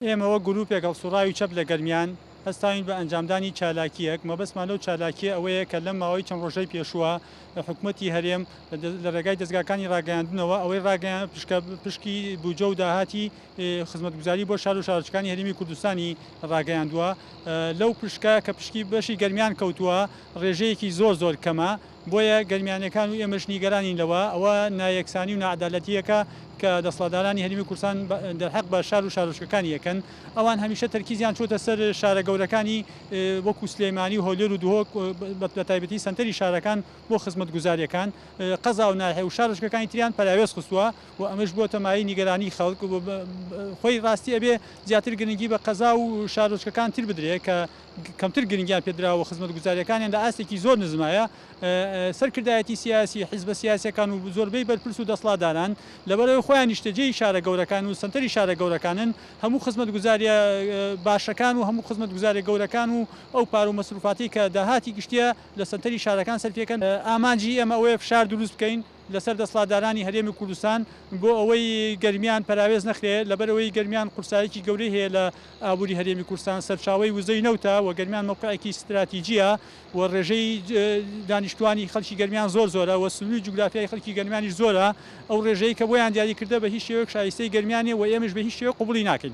ئێمەوە گروپێک هەڵسوڕاوی چەپ لە گەرمیان هەستاوین بە ئەنجامدانی چالاکیەک مەبەستمان لەو چالاکیە ئەوەیە کە لەم ماوەی چەند ڕۆژەی پێشووە حکوومەتی هەرێم لە ڕێگای دەستگاکانی ڕاگەیاندنەوە ئەوەی ڕاگەیان پشکی بودجە و داهاتی خزمەتگوزاری بۆ شار و شارۆچکانی هەرێمی کوردستانی ڕاگەیاندووە لەو پشکە کە پشکی بەشی گەرمیان کەوتووە ڕێژەیەکی زۆر کەمە بۆیە گەرمیانەکان و ئێمەش نیگەرانین لەوە ئەوە نایەکسانی و نەعەدالەتیەکە کە دەسەڵاتدارانی هەرێمی کوردستان دەرحەق بە شار و شارۆچکەکانی یەکەن ئەوان هەمیشە تەرکیزیان چۆتە سەر شارە گەورەکانی وەکو سلێمانی و هۆلێر و دوهۆک بە تایبەتی سەنتەری شارەکان بۆ خزمەتگوزاریەکان قەزا و ناحێ و شارۆچکەکانی تریان پەراوێز خستووە و ئەمەش بۆ تەمایی نیگەرانی خەڵک خۆی ڕاستی ئەبێ زیاتر گرنگی بە قەزا و شارۆچکەکان تر بدرێت کە کەمتر گرنگیان پێدراوە خزمەتگوزاریەکانیان لە ئاستێکی زۆر نزمایە سەرکردایەتی سیاسی حیزبە سیاسیەکان و زۆربەی بەرپرس و دەسەڵاتداران لەبەرەوەی خۆیان نیشتەجێی شارە گەورەکان و سنتەری شارە گەورەکانن هەموو خزمەتگوزاریە باشەکان و هەموو خزمەتگوزاری گەورەکان و ئەو پار و مەسروفاتی کە داهاتی گشتیە لە سنتەری شارەکان سەرفیەکەن ئامانجی ئەمە ئەوەیە فشار دروست بکەین لەسەر دەسەڵاتدارانی هەرێمی کوردستان بۆ ئەوەی گەرمیان پەراوێز نەخرێت لەبەرەوەی گەرمیان قورسایەکی گەورەی هەیە لە ئابووری هەرێمی کوردستان سەرچاوەی وزەی نەوتە و گەرمیان موقعێکی استراتیجیە و ڕێژەی دانیشتوانی خەڵکی گەرمیان زۆرە و سنووری جوگرافیای خەڵکی گەرمیانیش زۆرە ئەو ڕێژەیە کە بۆیان دیاری کردە بە هیچ شێوەیەک شایستەی گەرمیانێ و ئێمەش بە هیچ شێوەیەک قبوڵی ناکەین.